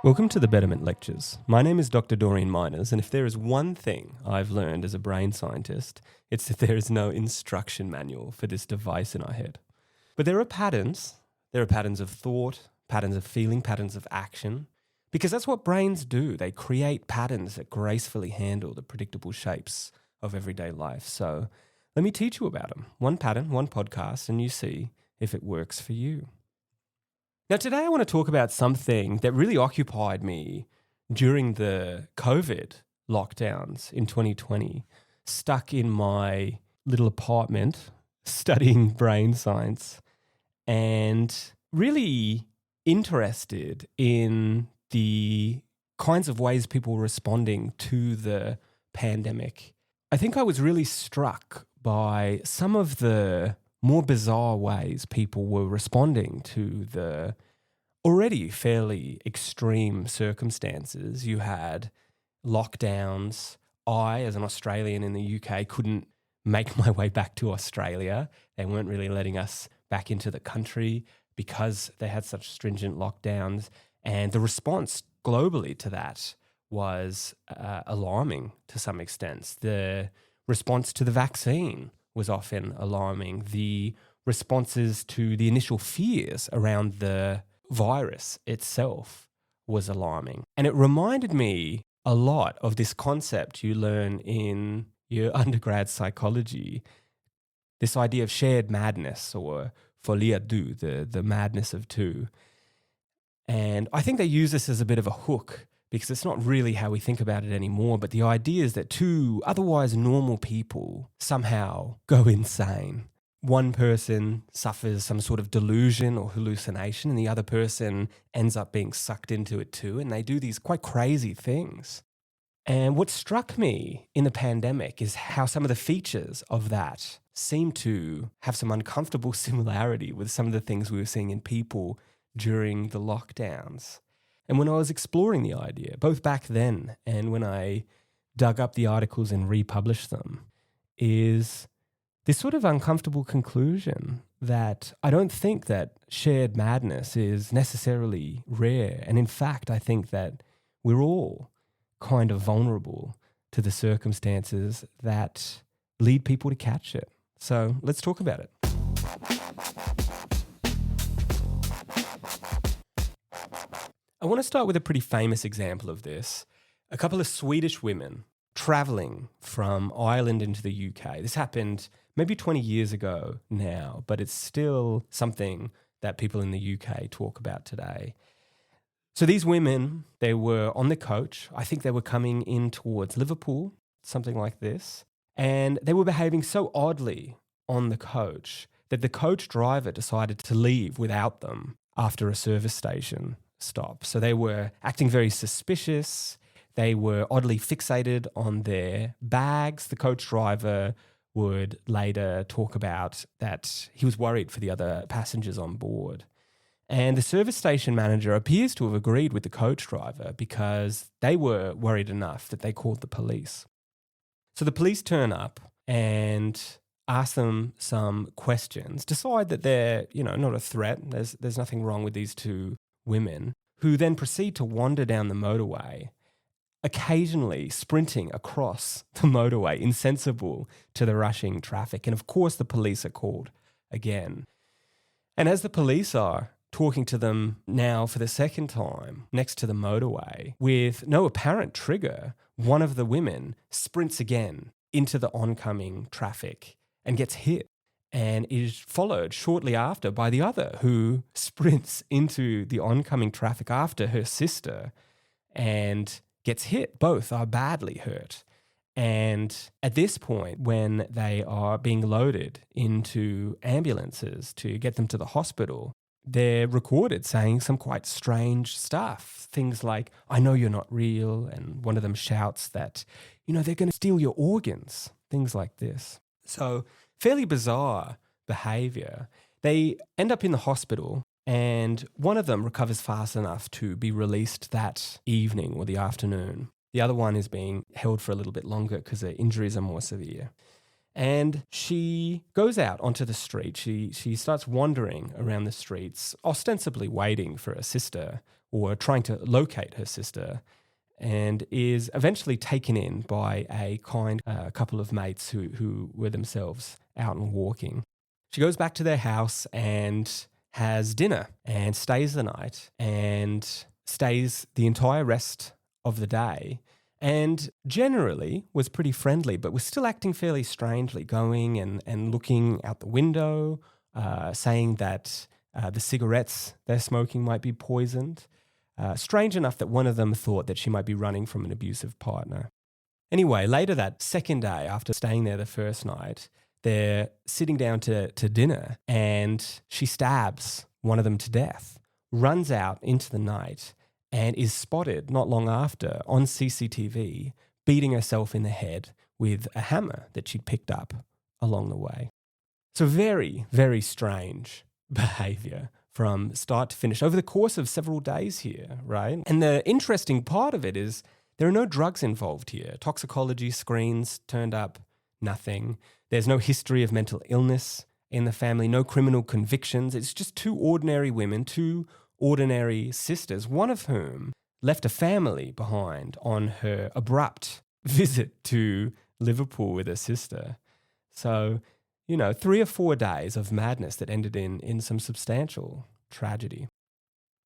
Welcome to the Betterment Lectures. My name is Dr. Doreen Miners, and if there is one thing I've learned as a brain scientist, it's that there is no instruction manual for this device in our head. But there are patterns. There are patterns of thought, patterns of feeling, patterns of action, because that's what brains do. They create patterns that gracefully handle the predictable shapes of everyday life. So let me teach you about them. One pattern, one podcast, and you see if it works for you. Now, today I want to talk about something that really occupied me during the COVID lockdowns in 2020, stuck in my little apartment studying brain science and really interested in the kinds of ways people were responding to the pandemic. I think I was really struck by some of the more bizarre ways people were responding to the already fairly extreme circumstances. You had lockdowns. I, as an Australian in the UK, couldn't make my way back to Australia. They weren't really letting us back into the country because they had such stringent lockdowns. And the response globally to that was alarming to some extent. The response to the vaccine was often alarming. The responses to the initial fears around the virus itself was alarming. And it reminded me a lot of this concept you learn in your undergrad psychology, this idea of shared madness, or Folie, deux, the madness of two. And I think they use this as a bit of a hook because it's not really how we think about it anymore, but the idea is that two otherwise normal people somehow go insane. One person suffers some sort of delusion or hallucination, and the other person ends up being sucked into it too, and they do these quite crazy things. And what struck me in the pandemic is how some of the features of that seem to have some uncomfortable similarity with some of the things we were seeing in people during the lockdowns. And when I was exploring the idea, both back then and when I dug up the articles and republished them, is this sort of uncomfortable conclusion that I don't think that shared madness is necessarily rare. And in fact, I think that we're all kind of vulnerable to the circumstances that lead people to catch it. So let's talk about it. I want to start with a pretty famous example of this. A couple of Swedish women traveling from Ireland into the UK. This happened maybe 20 years ago now, but it's still something that people in the UK talk about today. So these women, they were on the coach. I think they were coming in towards Liverpool, something like this. And they were behaving so oddly on the coach that the coach driver decided to leave without them after a service station stop. So they were acting very suspicious. They were oddly fixated on their bags. The coach driver would later talk about that he was worried for the other passengers on board. And the service station manager appears to have agreed with the coach driver because they were worried enough that they called the police. So the police turn up and ask them some questions, decide that they're, not a threat. There's nothing wrong with these two women, who then proceed to wander down the motorway, occasionally sprinting across the motorway, insensible to the rushing traffic. And of course, the police are called again. And as the police are talking to them now for the second time next to the motorway, with no apparent trigger, one of the women sprints again into the oncoming traffic and gets hit, and is followed shortly after by the other, who sprints into the oncoming traffic after her sister and gets hit. Both are badly hurt. And at this point, when they are being loaded into ambulances to get them to the hospital, they're recorded saying some quite strange stuff. Things like, "I know you're not real." And one of them shouts that, they're going to steal your organs. Things like this. So fairly bizarre behavior. They end up in the hospital, and one of them recovers fast enough to be released that evening or the afternoon. The other one is being held for a little bit longer because her injuries are more severe. And she goes out onto the street. She starts wandering around the streets, ostensibly waiting for her sister or trying to locate her sister, and is eventually taken in by a kind couple of mates who were themselves out and walking. She goes back to their house and has dinner and stays the night and stays the entire rest of the day, and generally was pretty friendly, but was still acting fairly strangely, going and looking out the window, saying that the cigarettes they're smoking might be poisoned. Strange enough that one of them thought that she might be running from an abusive partner. Anyway, later that second day, after staying there the first night, they're sitting down to dinner and she stabs one of them to death, runs out into the night, and is spotted not long after on CCTV beating herself in the head with a hammer that she'd picked up along the way. So very, very strange behavior from start to finish over the course of several days here, right? And the interesting part of it is there are no drugs involved here. Toxicology screens turned up, nothing. There's no history of mental illness in the family, no criminal convictions. It's just two ordinary women, two ordinary sisters, one of whom left a family behind on her abrupt visit to Liverpool with her sister. So, 3 or 4 days of madness that ended in some substantial tragedy.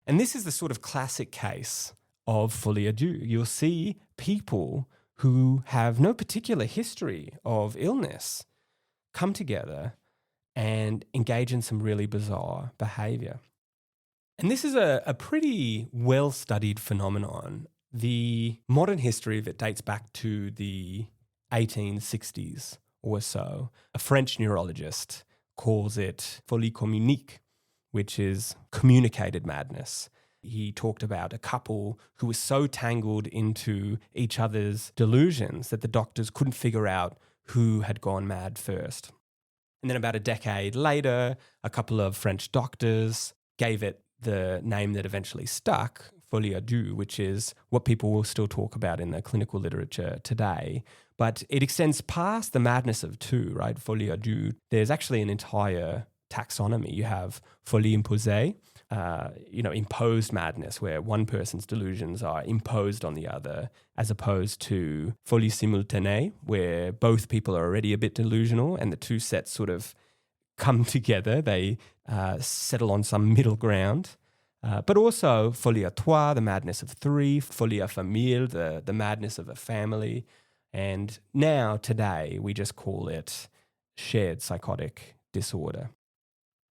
And this is the sort of classic case of folie à deux. You'll see people who have no particular history of illness come together and engage in some really bizarre behavior. And this is a pretty well-studied phenomenon. The modern history of it dates back to the 1860s or so. A French neurologist calls it folie communique, which is communicated madness. He talked about a couple who was so tangled into each other's delusions that the doctors couldn't figure out who had gone mad first. And then about a decade later, a couple of French doctors gave it the name that eventually stuck, folie à deux, which is what people will still talk about in the clinical literature today. But it extends past the madness of two, right? Folie à deux. There's actually an entire taxonomy. You have folie imposée, imposed madness, where one person's delusions are imposed on the other, as opposed to folie simultanée, where both people are already a bit delusional and the two sets sort of come together. They settle on some middle ground. But also folie à trois, the madness of three, folie à famille, the madness of a family. And now, today, we just call it shared psychotic disorder.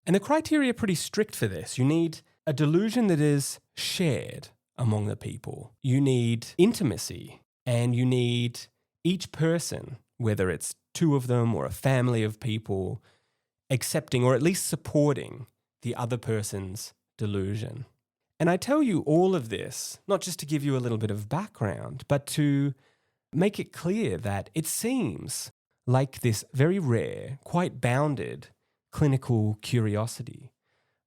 And the criteria are pretty strict for this. You need a delusion that is shared among the people. You need intimacy, and you need each person, whether it's two of them or a family of people, accepting or at least supporting the other person's delusion. And I tell you all of this, not just to give you a little bit of background, but to make it clear that it seems like this very rare, quite bounded clinical curiosity,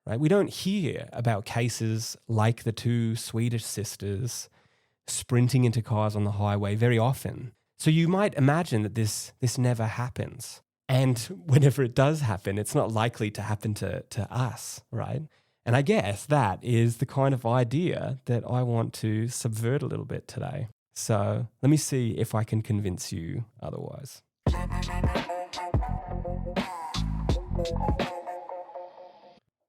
right? We don't hear about cases like the two Swedish sisters sprinting into cars on the highway very often. So you might imagine that this never happens. And whenever it does happen, it's not likely to happen to us, right? And I guess that is the kind of idea that I want to subvert a little bit today. So let me see if I can convince you otherwise.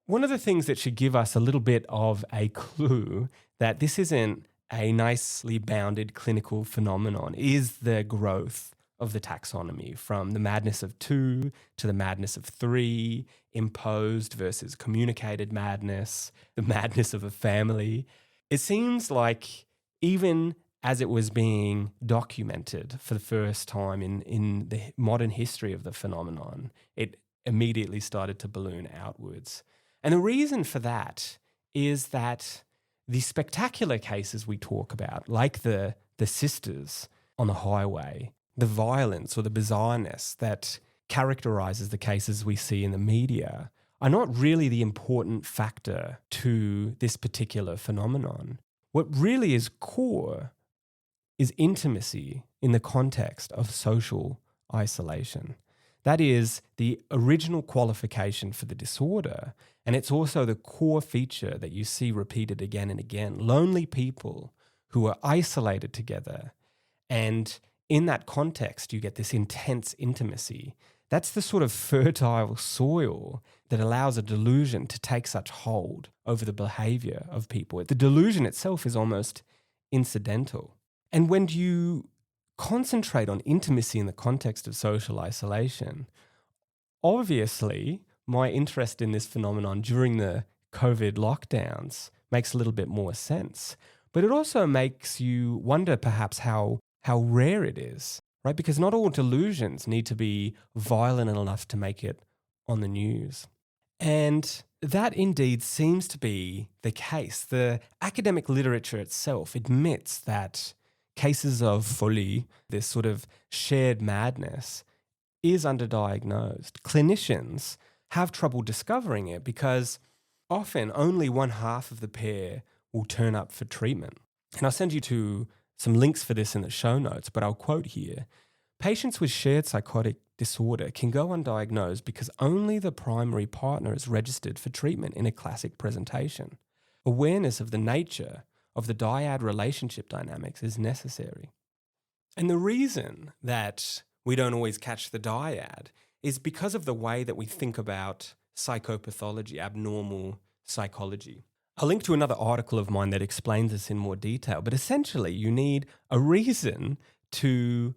One of the things that should give us a little bit of a clue that this isn't a nicely bounded clinical phenomenon is the growth of the taxonomy, from the madness of two to the madness of three, imposed versus communicated madness, the madness of a family. It seems like even as it was being documented for the first time in the modern history of the phenomenon, it immediately started to balloon outwards. And the reason for that is that the spectacular cases we talk about, like the sisters on the highway, the violence or the bizarreness that characterizes the cases we see in the media, are not really the important factor to this particular phenomenon. What really is core is intimacy in the context of social isolation. That is the original qualification for the disorder, and it's also the core feature that you see repeated again and again. Lonely people who are isolated together, and in that context, you get this intense intimacy. That's the sort of fertile soil that allows a delusion to take such hold over the behavior of people. The delusion itself is almost incidental. And when you concentrate on intimacy in the context of social isolation, obviously, my interest in this phenomenon during the COVID lockdowns makes a little bit more sense. But it also makes you wonder perhaps how rare it is, right? Because not all delusions need to be violent enough to make it on the news. And that indeed seems to be the case. The academic literature itself admits that cases of folie, this sort of shared madness, is underdiagnosed. Clinicians have trouble discovering it because often only one half of the pair will turn up for treatment. And I'll send you to some links for this in the show notes, but I'll quote here. Patients with shared psychotic disorder can go undiagnosed because only the primary partner is registered for treatment in a classic presentation. Awareness of the nature of the dyad relationship dynamics is necessary. And the reason that we don't always catch the dyad is because of the way that we think about psychopathology, abnormal psychology. I'll link to another article of mine that explains this in more detail, but essentially you need a reason to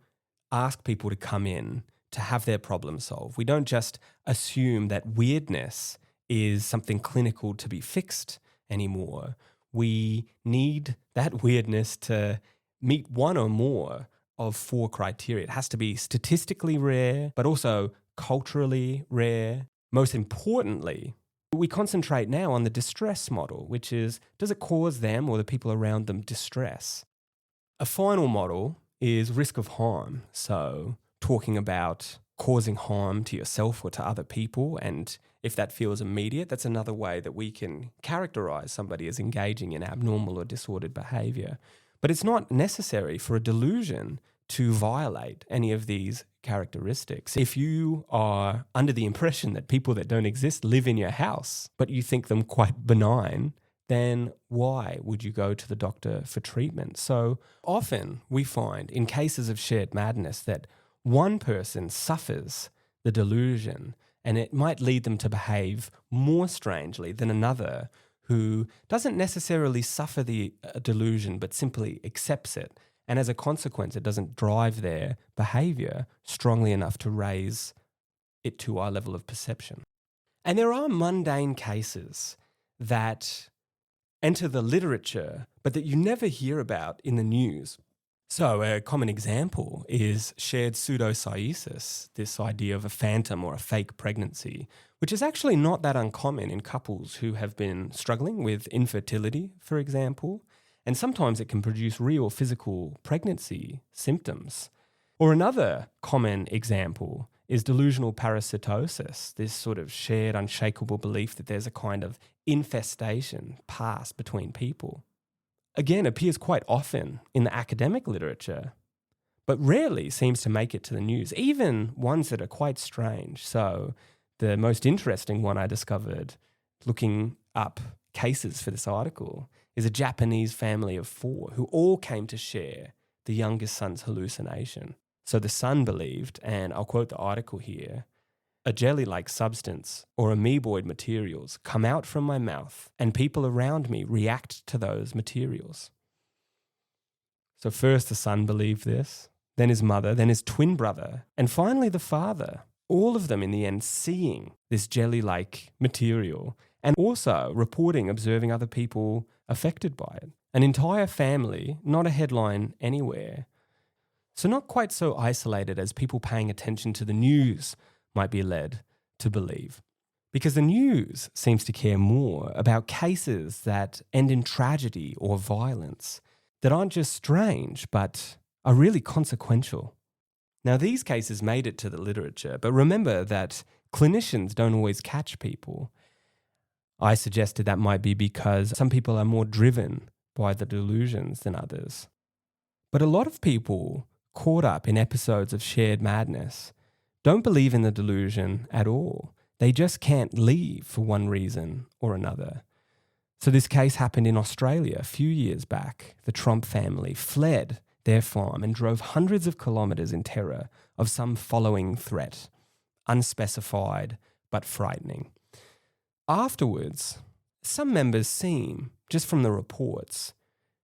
ask people to come in to have their problem solved. We don't just assume that weirdness is something clinical to be fixed anymore. We need that weirdness to meet one or more of 4 criteria. It has to be statistically rare, but also culturally rare. Most importantly, we concentrate now on the distress model, which is, does it cause them or the people around them distress? A final model is risk of harm. So talking about causing harm to yourself or to other people, and if that feels immediate, that's another way that we can characterize somebody as engaging in abnormal or disordered behavior. But it's not necessary for a delusion to violate any of these characteristics. If you are under the impression that people that don't exist live in your house, but you think them quite benign, then why would you go to the doctor for treatment? So often we find in cases of shared madness that one person suffers the delusion and it might lead them to behave more strangely than another who doesn't necessarily suffer the delusion but simply accepts it. And as a consequence, it doesn't drive their behavior strongly enough to raise it to our level of perception. And there are mundane cases that enter the literature, but that you never hear about in the news. So a common example is shared pseudocyesis, this idea of a phantom or a fake pregnancy, which is actually not that uncommon in couples who have been struggling with infertility, for example, and sometimes it can produce real physical pregnancy symptoms. Or another common example is delusional parasitosis, this sort of shared unshakable belief that there's a kind of infestation passed between people. Again, appears quite often in the academic literature, but rarely seems to make it to the news, even ones that are quite strange. So the most interesting one I discovered looking up cases for this article is a Japanese family of 4 who all came to share the youngest son's hallucination. So the son believed, and I'll quote the article here, a jelly-like substance or amoeboid materials come out from my mouth and people around me react to those materials. So first the son believed this, then his mother, then his twin brother, and finally the father. All of them in the end seeing this jelly-like material and also reporting, observing other people affected by it. An entire family, not a headline anywhere. So not quite so isolated as people paying attention to the news might be led to believe. Because the news seems to care more about cases that end in tragedy or violence that aren't just strange, but are really consequential. Now, these cases made it to the literature, but remember that clinicians don't always catch people. I suggested that might be because some people are more driven by the delusions than others. But a lot of people caught up in episodes of shared madness don't believe in the delusion at all. They just can't leave for one reason or another. So this case happened in Australia a few years back. The Trump family fled their farm and drove hundreds of kilometres in terror of some following threat, unspecified but frightening. Afterwards, some members seem, just from the reports,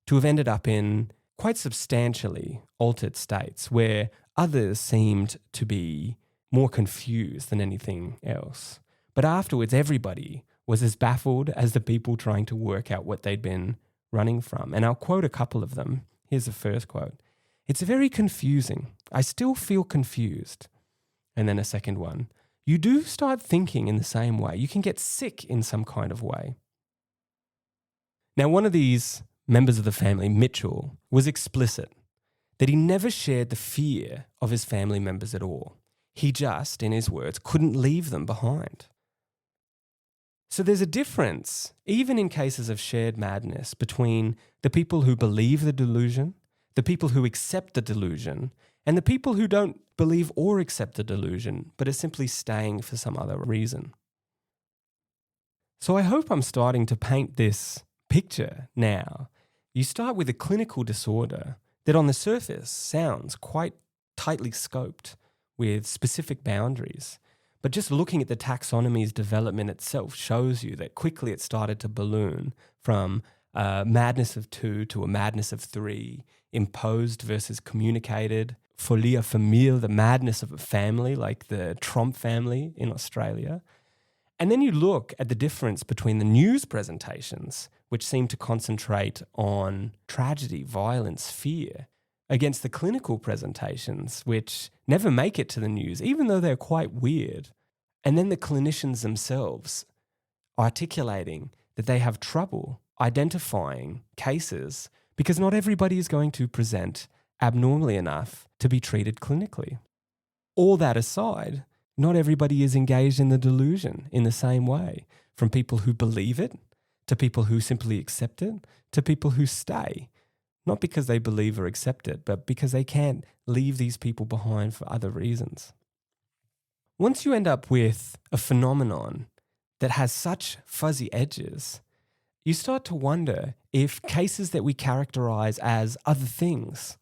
to have ended up in quite substantially altered states where others seemed to be more confused than anything else. But afterwards, everybody was as baffled as the people trying to work out what they'd been running from. And I'll quote a couple of them. Here's the first quote. "It's very confusing. I still feel confused." And then a second one. "You do start thinking in the same way. You can get sick in some kind of way." Now, one of these members of the family, Mitchell, was explicit that he never shared the fear of his family members at all. He just, in his words, couldn't leave them behind. So there's a difference, even in cases of shared madness, between the people who believe the delusion, the people who accept the delusion, and the people who don't believe or accept the delusion, but are simply staying for some other reason. So I hope I'm starting to paint this picture now. You start with a clinical disorder that on the surface sounds quite tightly scoped with specific boundaries. But just looking at the taxonomy's development itself shows you that quickly it started to balloon from a madness of 2 to a madness of 3, imposed versus communicated, folie à famille, the madness of a family like the Trump family in Australia. And then you look at the difference between the news presentations, which seem to concentrate on tragedy, violence, fear, against the clinical presentations, which never make it to the news, even though they're quite weird. And then the clinicians themselves articulating that they have trouble identifying cases because not everybody is going to present abnormally enough to be treated clinically. All that aside, not everybody is engaged in the delusion in the same way, from people who believe it, to people who simply accept it, to people who stay. Not because they believe or accept it, but because they can't leave these people behind for other reasons. Once you end up with a phenomenon that has such fuzzy edges, you start to wonder if cases that we characterize as other things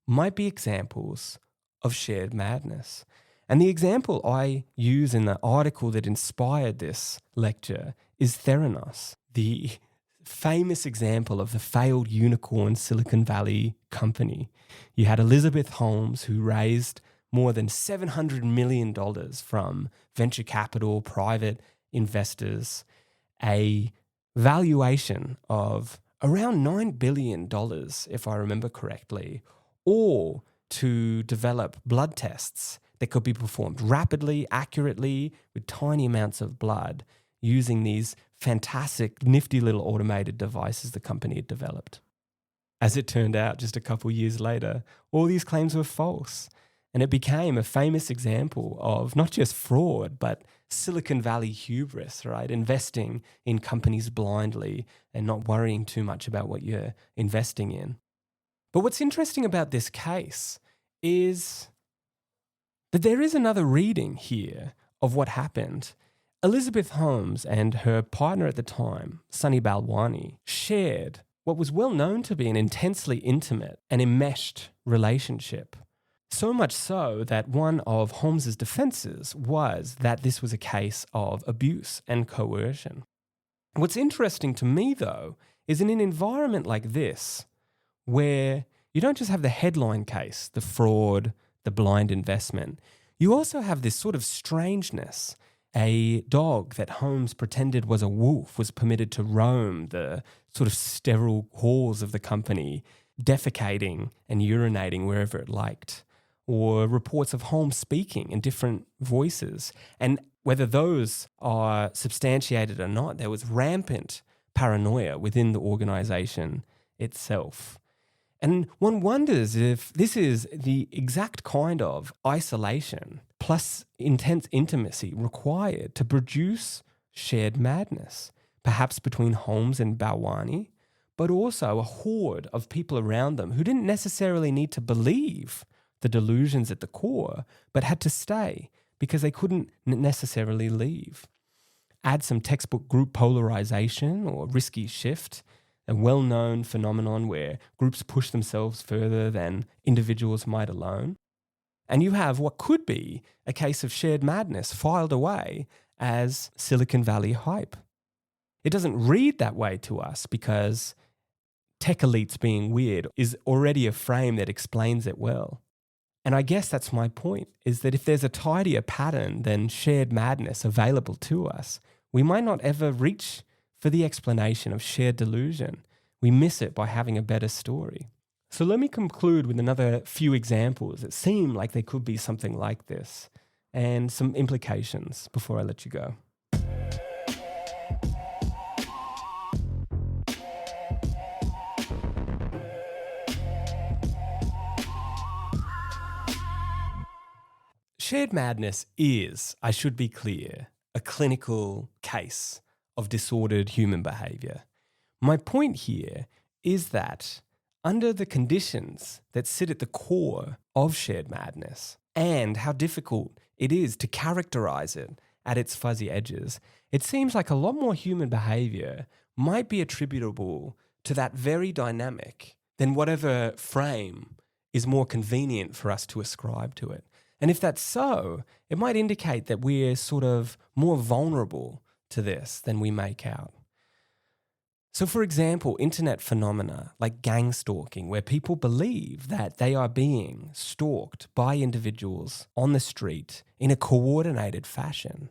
might be examples of shared madness. And the example I use in the article that inspired this lecture is Theranos, the famous example of the failed unicorn Silicon Valley company. You had Elizabeth Holmes, who raised more than $700 million from venture capital, private investors, a valuation of around $9 billion, if I remember correctly, all to develop blood tests that could be performed rapidly, accurately, with tiny amounts of blood, using these fantastic, nifty little automated devices the company had developed. As it turned out, just a couple years later, all these claims were false. And it became a famous example of not just fraud, but Silicon Valley hubris, right? Investing in companies blindly and not worrying too much about what you're investing in. But what's interesting about this case is that there is another reading here of what happened. Elizabeth Holmes and her partner at the time, Sunny Balwani, shared what was well known to be an intensely intimate and enmeshed relationship. So much so that one of Holmes's defenses was that this was a case of abuse and coercion. What's interesting to me, though, is in an environment like this, where you don't just have the headline case, the fraud, the blind investment, you also have this sort of strangeness. A dog that Holmes pretended was a wolf was permitted to roam the sort of sterile halls of the company, defecating and urinating wherever it liked. Or reports of Holmes speaking in different voices. And whether those are substantiated or not, there was rampant paranoia within the organization itself. And one wonders if this is the exact kind of isolation plus intense intimacy required to produce shared madness, perhaps between Holmes and Balwani, but also a horde of people around them who didn't necessarily need to believe the delusions at the core, but had to stay because they couldn't necessarily leave. Add some textbook group polarization or risky shift, a well-known phenomenon where groups push themselves further than individuals might alone. And you have what could be a case of shared madness filed away as Silicon Valley hype. It doesn't read that way to us because tech elites being weird is already a frame that explains it well. And I guess that's my point, is that if there's a tidier pattern than shared madness available to us, we might not ever reach for the explanation of shared delusion. We miss it by having a better story. So let me conclude with another few examples that seem like they could be something like this, and some implications before I let you go. Shared madness is, I should be clear, a clinical case of disordered human behaviour. My point here is that under the conditions that sit at the core of shared madness and how difficult it is to characterise it at its fuzzy edges, it seems like a lot more human behaviour might be attributable to that very dynamic than whatever frame is more convenient for us to ascribe to it. And if that's so, it might indicate that we're sort of more vulnerable to this than we make out. So for example, internet phenomena like gang stalking, where people believe that they are being stalked by individuals on the street in a coordinated fashion,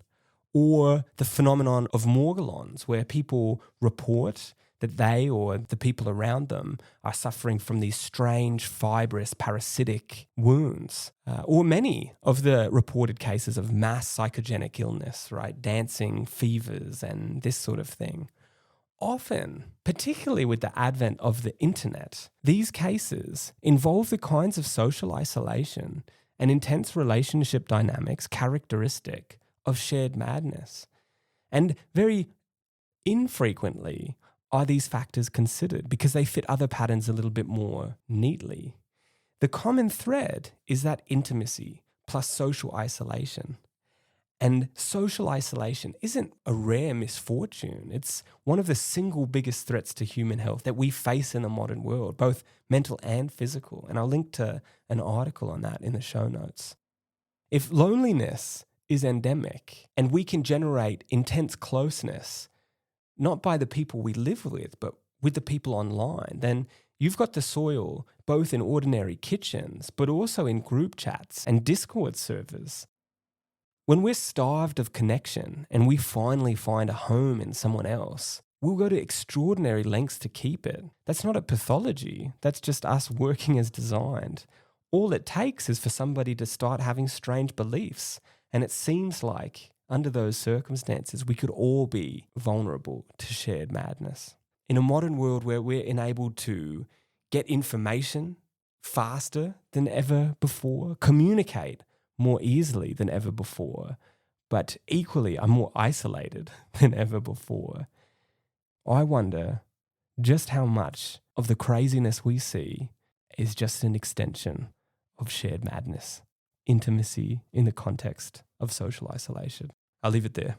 or the phenomenon of morgellons, where people report that they or the people around them are suffering from these strange, fibrous, parasitic wounds, or many of the reported cases of mass psychogenic illness, right? Dancing, fevers, and this sort of thing. Often, particularly with the advent of the internet, these cases involve the kinds of social isolation and intense relationship dynamics characteristic of shared madness. And very infrequently are these factors considered because they fit other patterns a little bit more neatly. The common thread is that intimacy plus social isolation. And social isolation isn't a rare misfortune. It's one of the single biggest threats to human health that we face in the modern world, both mental and physical. And I'll link to an article on that in the show notes. If loneliness is endemic and we can generate intense closeness, not by the people we live with, but with the people online, then you've got the soil both in ordinary kitchens, but also in group chats and Discord servers. When we're starved of connection and we finally find a home in someone else, we'll go to extraordinary lengths to keep it. That's not a pathology. That's just us working as designed. All it takes is for somebody to start having strange beliefs. And it seems like under those circumstances, we could all be vulnerable to shared madness. In a modern world where we're enabled to get information faster than ever before, communicate more easily than ever before, but equally are more isolated than ever before, I wonder just how much of the craziness we see is just an extension of shared madness, intimacy in the context of social isolation. I'll leave it there.